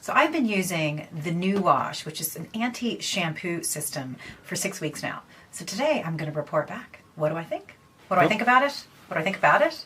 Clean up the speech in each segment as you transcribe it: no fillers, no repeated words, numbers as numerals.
So I've been using the no-wash, which is an anti-shampoo system, for 6 weeks now. So today I'm going to report back. What do I think? What do I think about it? What do I think about it?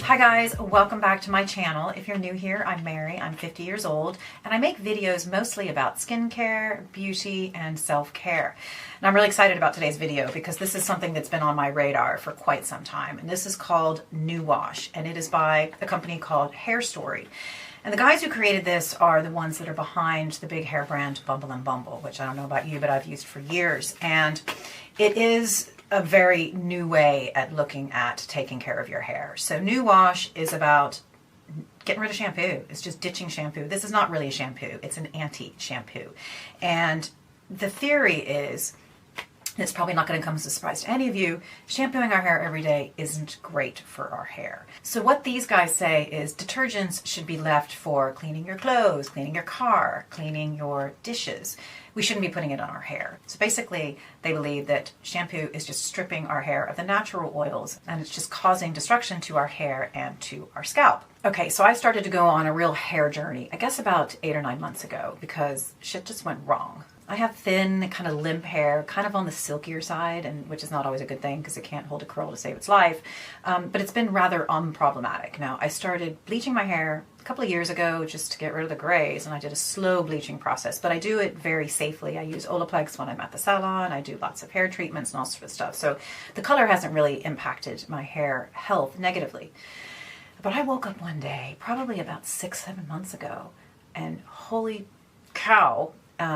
Hi guys, welcome back to my channel. If you're new here, I'm Mary, I'm 50 years old, and I make videos mostly about skincare, beauty, and self-care. And I'm really excited about today's video because this is something that's been on my radar for quite some time. And this is called no-wash, and it is by a company called Hairstory. And the guys who created this are the ones that are behind the big hair brand Bumble & Bumble, which I don't know about you, but I've used for years. And it is a very new way at looking at taking care of your hair. So no-wash is about getting rid of shampoo. It's just ditching shampoo. This is not really a shampoo. It's an anti-shampoo. And the theory is, and it's probably not going to come as a surprise to any of you, shampooing our hair every day isn't great for our hair. So what these guys say is detergents should be left for cleaning your clothes, cleaning your car, cleaning your dishes. We shouldn't be putting it on our hair. So basically, they believe that shampoo is just stripping our hair of the natural oils, and it's just causing destruction to our hair and to our scalp. Okay, so I started to go on a real hair journey, I guess about 8 or 9 months ago, because shit just went wrong. I have thin, kind of limp hair, kind of on the silkier side, and which is not always a good thing because it can't hold a curl to save its life. But it's been rather unproblematic. Now, I started bleaching my hair a couple of years ago just to get rid of the grays, and I did a slow bleaching process, but I do it very safely. I use Olaplex when I'm at the salon. I do lots of hair treatments and all sorts of stuff. So the color hasn't really impacted my hair health negatively. But I woke up one day, probably about 6-7 months ago, and holy cow,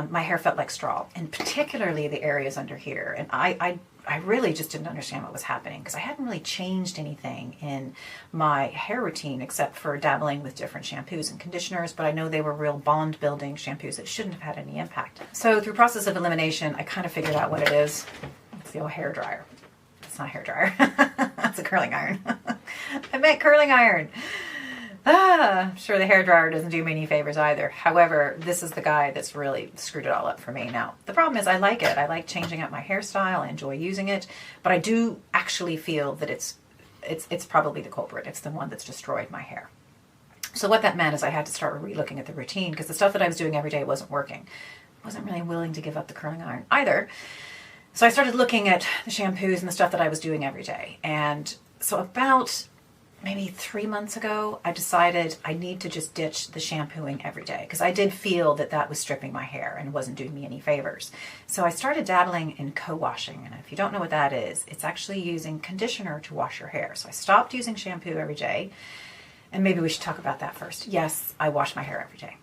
my hair felt like straw, and particularly the areas under here. And I really just didn't understand what was happening because I hadn't really changed anything in my hair routine except for dabbling with different shampoos and conditioners, but I know they were real bond building shampoos that shouldn't have had any impact. So through process of elimination, I kind of figured out what it is. It's the old hair dryer. It's not a hair dryer. That's a curling iron. I meant curling iron. I'm sure the hairdryer doesn't do me any favors either. However, this is the guy that's really screwed it all up for me. Now, the problem is I like it. I like changing up my hairstyle. I enjoy using it. But I do actually feel that it's probably the culprit. It's the one that's destroyed my hair. So what that meant is I had to start re-looking at the routine because the stuff that I was doing every day wasn't working. I wasn't really willing to give up the curling iron either. So I started looking at the shampoos and the stuff that I was doing every day. And so about maybe 3 months ago, I decided I need to just ditch the shampooing every day because I did feel that that was stripping my hair and wasn't doing me any favors. So I started dabbling in co-washing, and if you don't know what that is, it's actually using conditioner to wash your hair. So I stopped using shampoo every day, and maybe we should talk about that first. Yes, I wash my hair every day.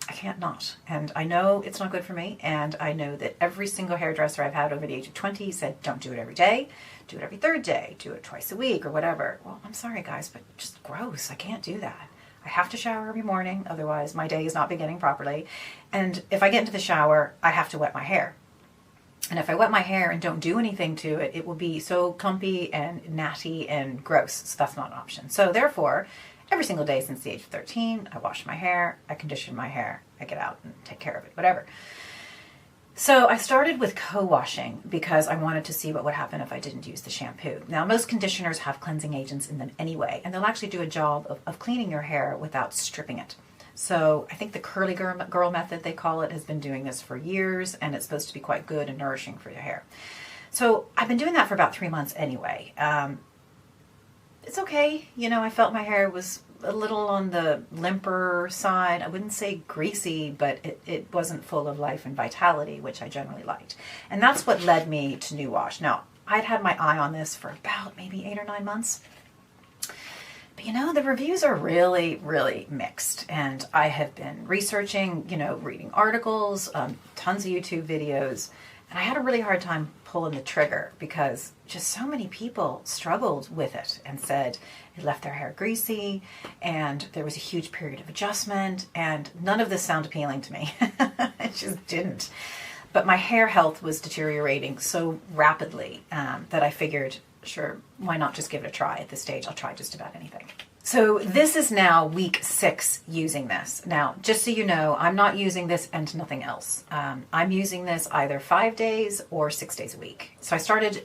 I can't not. And I know it's not good for me. And I know that every single hairdresser I've had over the age of 20 said, don't do it every day. Do it every third day. Do it twice a week or whatever. Well, I'm sorry, guys, but just gross. I can't do that. I have to shower every morning. Otherwise, my day is not beginning properly. And if I get into the shower, I have to wet my hair. And if I wet my hair and don't do anything to it, it will be so clumpy and natty and gross. So that's not an option. So therefore, every single day since the age of 13, I wash my hair, I condition my hair, I get out and take care of it, whatever. So I started with co-washing because I wanted to see what would happen if I didn't use the shampoo. Now, most conditioners have cleansing agents in them anyway, and they'll actually do a job of cleaning your hair without stripping it. So I think the curly girl method, they call it, has been doing this for years, and it's supposed to be quite good and nourishing for your hair. So I've been doing that for about 3 months anyway. It's okay. You know, I felt my hair was a little on the limper side. I wouldn't say greasy, but it wasn't full of life and vitality, which I generally liked. And that's what led me to no-wash. Now, I'd had my eye on this for about maybe 8 or 9 months. But you know, the reviews are really, really mixed. And I have been researching, you know, reading articles, tons of YouTube videos. And I had a really hard time pulling the trigger because just so many people struggled with it and said it left their hair greasy and there was a huge period of adjustment, and none of this sounded appealing to me. It just didn't. But my hair health was deteriorating so rapidly that I figured, sure, why not just give it a try at this stage? I'll try just about anything. So this is now week 6 using this. Now, just so you know, I'm not using this and nothing else. I'm using this either 5 days or 6 days a week. So I started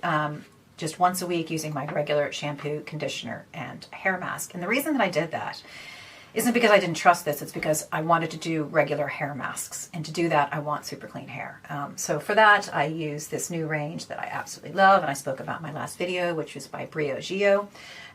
just once a week using my regular shampoo, conditioner, and hair mask. And the reason that I did that isn't because I didn't trust this, it's because I wanted to do regular hair masks. And to do that, I want super clean hair. So for that, I use this new range that I absolutely love, and I spoke about in my last video, which was by Briogeo.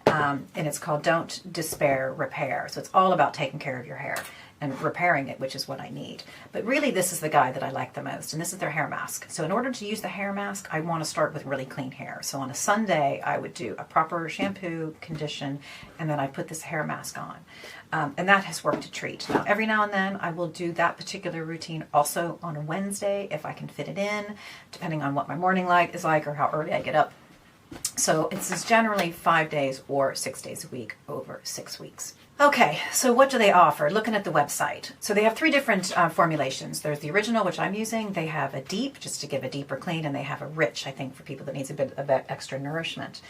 And it's called Don't Despair, Repair. So it's all about taking care of your hair and repairing it, which is what I need. But really, this is the guy that I like the most, and this is their hair mask. So in order to use the hair mask, I want to start with really clean hair. So on a Sunday, I would do a proper shampoo, condition, and then I put this hair mask on. And that has worked a treat. Now, every now and then, I will do that particular routine also on a Wednesday, if I can fit it in, depending on what my morning light is like or how early I get up. So it's generally 5 days or 6 days a week over 6 weeks. Okay, so what do they offer? Looking at the website. So they have 3 different formulations. There's the original, which I'm using. They have a deep, just to give a deeper clean, and they have a rich, I think, for people that needs a bit of extra nourishment.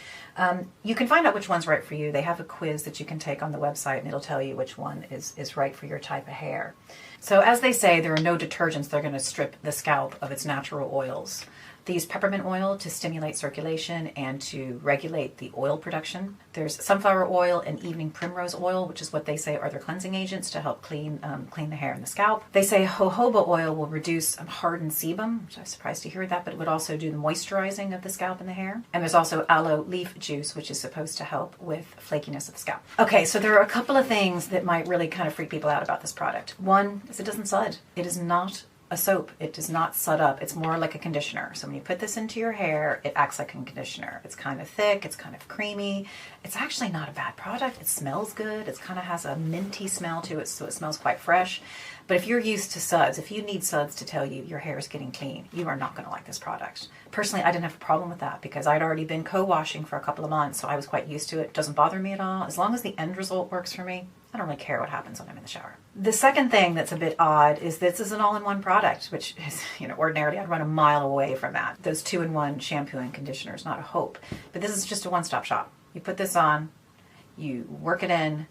You can find out which one's right for you. They have a quiz that you can take on the website, and it'll tell you which one is right for your type of hair. So as they say, there are no detergents that are going to strip the scalp of its natural oils. They use peppermint oil to stimulate circulation and to regulate the oil production. There's sunflower oil and evening primrose oil, which is what they say are their cleansing agents to help clean the hair and the scalp. They say jojoba oil will reduce hardened sebum, which I was surprised to hear that, but it would also do the moisturizing of the scalp and the hair. And there's also aloe leaf juice, which is supposed to help with flakiness of the scalp. Okay, so there are a couple of things that might really kind of freak people out about this product. One is it doesn't sud. It is not a soap. It does not sud up. It's more like a conditioner. So when you put this into your hair, it acts like a conditioner. It's kind of thick. It's kind of creamy. It's actually not a bad product. It smells good. It kind of has a minty smell to it, so it smells quite fresh. But if you're used to suds, if you need suds to tell you your hair is getting clean, you are not going to like this product. Personally, I didn't have a problem with that because I'd already been co-washing for a couple of months, so I was quite used to it. It doesn't bother me at all. As long as the end result works for me, I don't really care what happens when I'm in the shower. The second thing that's a bit odd is this is an all-in-one product, which is, ordinarily I'd run a mile away from that. Those 2-in-1 shampoo and conditioner is not a hope. But this is just a one-stop shop. You put this on, you work it in,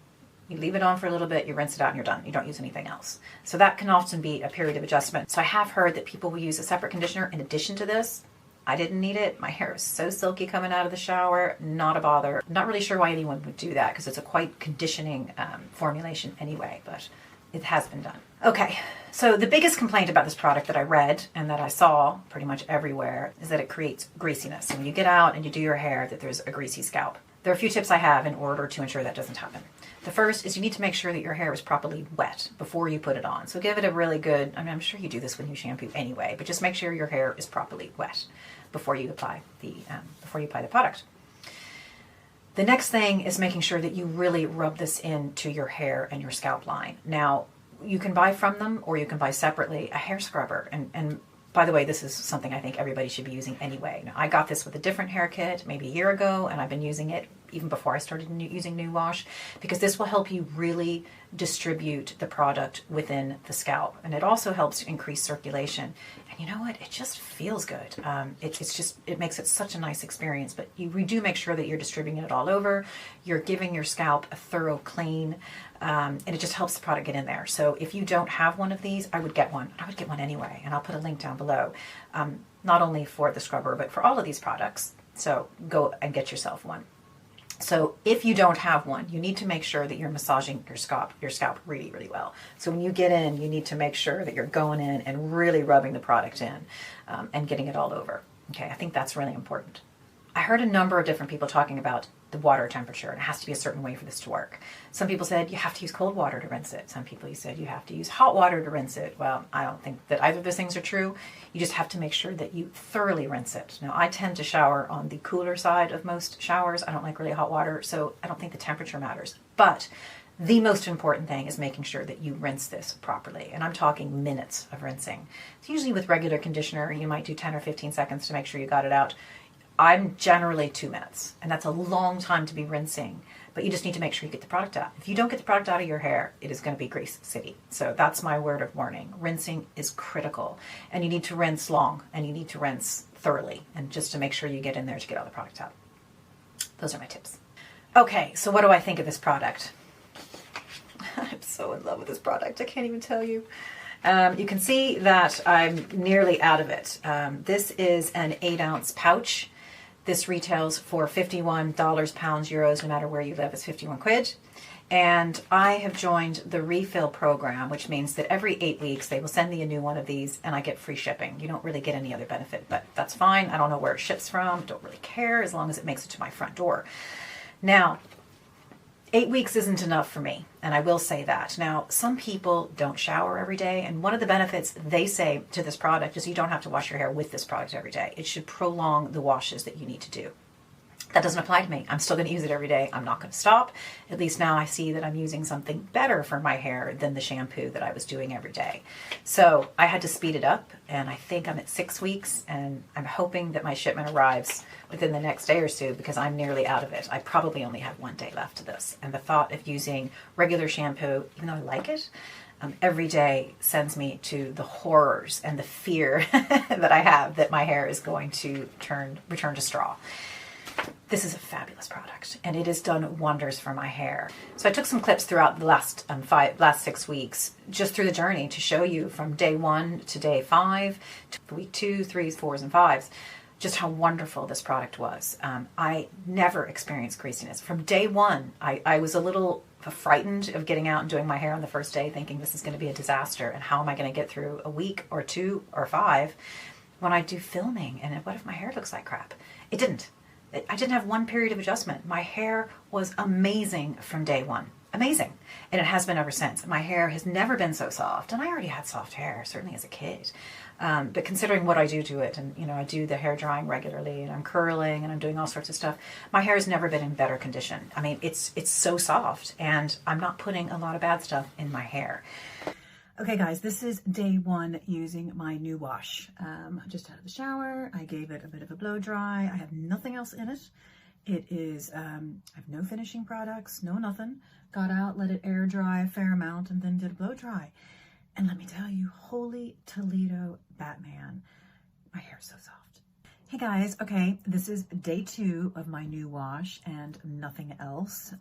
you leave it on for a little bit, you rinse it out, and you're done. You don't use anything else. So that can often be a period of adjustment. So I have heard that people will use a separate conditioner in addition to this. I didn't need it. My hair is so silky coming out of the shower. Not a bother. Not really sure why anyone would do that because it's a quite conditioning formulation anyway, but it has been done. Okay, so the biggest complaint about this product that I read and that I saw pretty much everywhere is that it creates greasiness. So when you get out and you do your hair, that there's a greasy scalp. There are a few tips I have in order to ensure that doesn't happen. The first is you need to make sure that your hair is properly wet before you put it on. So give it a really good, I'm sure you do this when you shampoo anyway, but just make sure your hair is properly wet before you apply the product. The next thing is making sure that you really rub this into your hair and your scalp line. Now, you can buy from them or you can buy separately a hair scrubber. And by the way, this is something I think everybody should be using anyway. Now, I got this with a different hair kit maybe a year ago, and I've been using it even before I started using New Wash, because this will help you really distribute the product within the scalp. And it also helps to increase circulation. And you know what? It just feels good. It makes it such a nice experience, but we do make sure that you're distributing it all over. You're giving your scalp a thorough clean, and it just helps the product get in there. So if you don't have one of these, I would get one. I would get one anyway, and I'll put a link down below, not only for the scrubber, but for all of these products. So go and get yourself one. So if you don't have one, you need to make sure that you're massaging your scalp really, really well. So when you get in, you need to make sure that you're going in and really rubbing the product in and getting it all over. Okay, I think that's really important. I heard a number of different people talking about the water temperature, and it has to be a certain way for this to work. Some people said you have to use cold water to rinse it. Some people said you have to use hot water to rinse it. Well, I don't think that either of those things are true. You just have to make sure that you thoroughly rinse it. Now, I tend to shower on the cooler side of most showers. I don't like really hot water, so I don't think the temperature matters. But the most important thing is making sure that you rinse this properly. And I'm talking minutes of rinsing. It's usually with regular conditioner, you might do 10 or 15 seconds to make sure you got it out. I'm generally 2 minutes, and that's a long time to be rinsing, but you just need to make sure you get the product out. If you don't get the product out of your hair, it is going to be grease city. So that's my word of warning. Rinsing is critical, and you need to rinse long, and you need to rinse thoroughly, and just to make sure you get in there to get all the product out. Those are my tips. Okay, so what do I think of this product? I'm so in love with this product. I can't even tell you. You can see that I'm nearly out of it. This is an 8-ounce pouch. This retails for $51, pounds, euros, no matter where you live, it's 51 quid. And I have joined the refill program, which means that every 8 weeks they will send me a new one of these and I get free shipping. You don't really get any other benefit, but that's fine. I don't know where it ships from. Don't really care as long as it makes it to my front door. Now, 8 weeks isn't enough for me, and I will say that. Now, some people don't shower every day, and one of the benefits they say to this product is you don't have to wash your hair with this product every day. It should prolong the washes that you need to do. That doesn't apply to me. I'm still going to use it every day. I'm not going to stop. At least now I see that I'm using something better for my hair than the shampoo that I was doing every day. So I had to speed it up, and I think I'm at 6 weeks, and I'm hoping that my shipment arrives within the next day or so because I'm nearly out of it. I probably only have 1 day left to this. And the thought of using regular shampoo, even though I like it, every day sends me to the horrors and the fear that I have that my hair is going to return to straw. This is a fabulous product, and it has done wonders for my hair. So I took some clips throughout the last 6 weeks, just through the journey to show you from day 1 to day 5, to week 2, 3, 4s, and 5s, just how wonderful this product was. I never experienced greasiness. From day 1, I was a little frightened of getting out and doing my hair on the first day, thinking this is going to be a disaster, and how am I going to get through a week or 2 or 5 when I do filming, and what if my hair looks like crap? It didn't. I didn't have one period of adjustment. My hair was amazing from day 1. Amazing. And it has been ever since. My hair has never been so soft. And I already had soft hair, certainly as a kid. But considering what I do to it, and I do the hair drying regularly, and I'm curling, and I'm doing all sorts of stuff, my hair has never been in better condition. I mean, it's so soft, and I'm not putting a lot of bad stuff in my hair. Okay guys, this is day 1 using my new wash. Just out of the shower, I gave it a bit of a blow dry. I have nothing else in it. It is, I have no finishing products, no nothing. Got out, let it air dry a fair amount, and then did a blow dry. And let me tell you, holy Toledo Batman, my hair is so soft. Hey guys, okay, this is day 2 of my new wash and nothing else.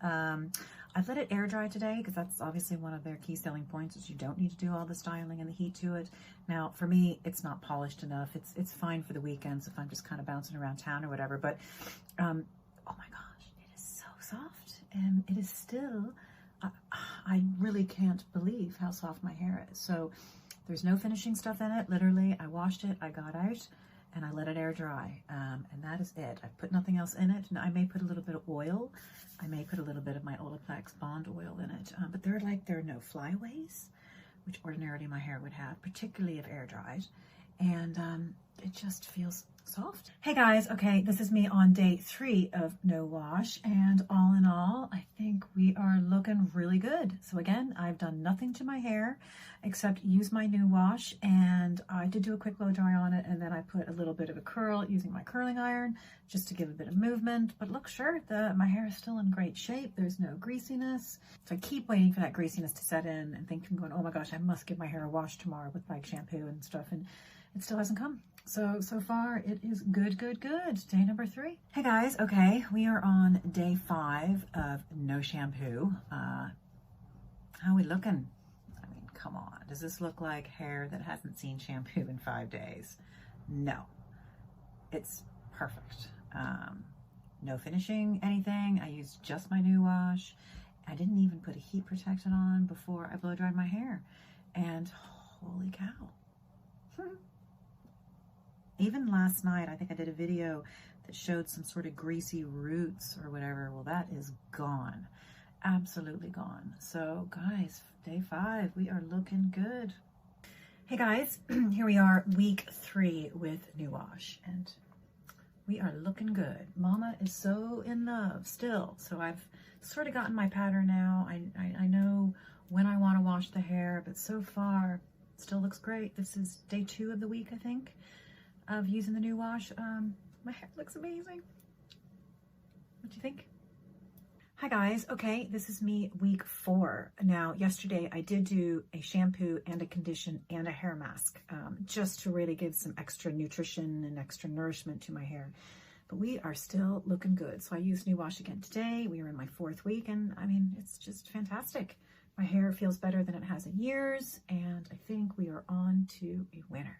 I've let it air dry today because that's obviously one of their key selling points is you don't need to do all the styling and the heat to it. Now, for me, it's not polished enough. It's fine for the weekends if I'm just kind of bouncing around town or whatever, but oh my gosh, it is so soft, and it is still, I really can't believe how soft my hair is. So there's no finishing stuff in it. Literally, I washed it, I got out, and I let it air dry, and that is it. I've put nothing else in it. Now, I may put a little bit of oil. I may put a little bit of my Olaplex Bond oil in it, but there are no flyaways, which ordinarily my hair would have, particularly if air dried, and it just feels soft. Hey guys, okay, this is me on day 3 of no wash, and all in all, I think we are looking really good. So again, I've done nothing to my hair except use my new wash, and I did do a quick blow dry on it, and then I put a little bit of a curl using my curling iron just to give a bit of movement. But look, sure, my hair is still in great shape. There's no greasiness. So I keep waiting for that greasiness to set in and thinking, going, oh my gosh, I must give my hair a wash tomorrow with like shampoo and stuff, and it still hasn't come. So far it is good, good, good. Day number 3. Hey guys, okay, we are on day 5 of no shampoo. How are we looking? I mean, come on. Does this look like hair that hasn't seen shampoo in 5 days? No, it's perfect. No finishing anything. I used just my new wash. I didn't even put a heat protectant on before I blow dried my hair. And holy cow. Even last night, I think I did a video that showed some sort of greasy roots or whatever. Well, that is gone. Absolutely gone. So guys, day 5, we are looking good. Hey guys, here we are, week 3 with new wash, and we are looking good. Mama is so in love still. So I've sort of gotten my pattern now. I know when I want to wash the hair, but so far it still looks great. This is day 2 of the week, I think, of using the new wash. My hair looks amazing. What do you think? Hi guys, okay, this is me week 4. Now, yesterday I did do a shampoo and a condition and a hair mask, just to really give some extra nutrition and extra nourishment to my hair. But we are still looking good. So I used new wash again today. We are in my 4th week, and I mean, it's just fantastic. My hair feels better than it has in years, and I think we are on to a winner.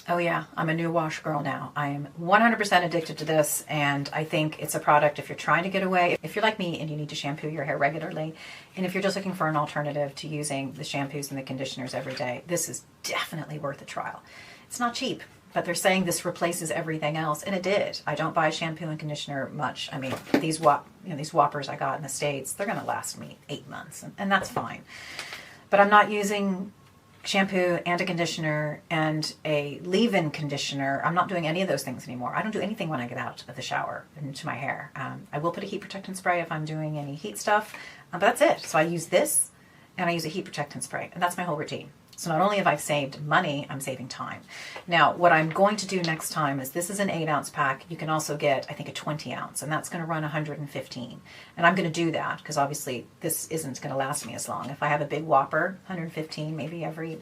Oh yeah, I'm a new wash girl now. I am 100% addicted to this, and I think it's a product if you're trying to get away, if you're like me and you need to shampoo your hair regularly, and if you're just looking for an alternative to using the shampoos and the conditioners every day, this is definitely worth a trial. It's not cheap, but they're saying this replaces everything else, and it did. I don't buy shampoo and conditioner much. I mean, these Whoppers I got in the States, they're going to last me 8 months, and that's fine. But I'm not using shampoo and a conditioner and a leave-in conditioner. I'm not doing any of those things anymore. I don't do anything when I get out of the shower into my hair. I will put a heat protectant spray if I'm doing any heat stuff, but that's it. So I use this and I use a heat protectant spray, and that's my whole routine. So not only have I saved money, I'm saving time. Now, what I'm going to do next time is, this is an 8-ounce pack. You can also get, I think, a 20-ounce, and that's going to run $115. And I'm going to do that because obviously this isn't going to last me as long. If I have a big whopper, $115, maybe every,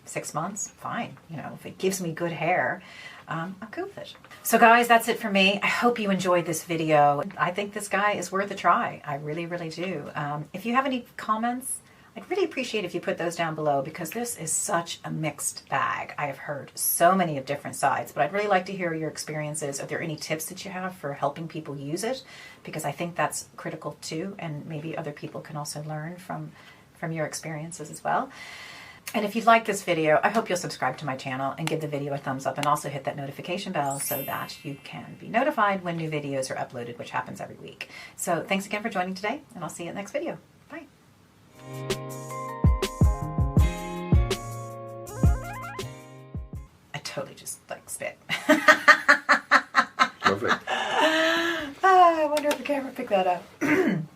6 months, fine. If it gives me good hair, I'm cool with it. So guys, that's it for me. I hope you enjoyed this video. I think this guy is worth a try. I really, really do. If you have any comments, I'd really appreciate if you put those down below, because this is such a mixed bag. I have heard so many of different sides, but I'd really like to hear your experiences. Are there any tips that you have for helping people use it? Because I think that's critical too, and maybe other people can also learn from your experiences as well. And if you like this video, I hope you'll subscribe to my channel and give the video a thumbs up, and also hit that notification bell so that you can be notified when new videos are uploaded, which happens every week. So thanks again for joining today, and I'll see you in the next video. Bye. I totally just spit. Lovely. I wonder if the camera picked that up.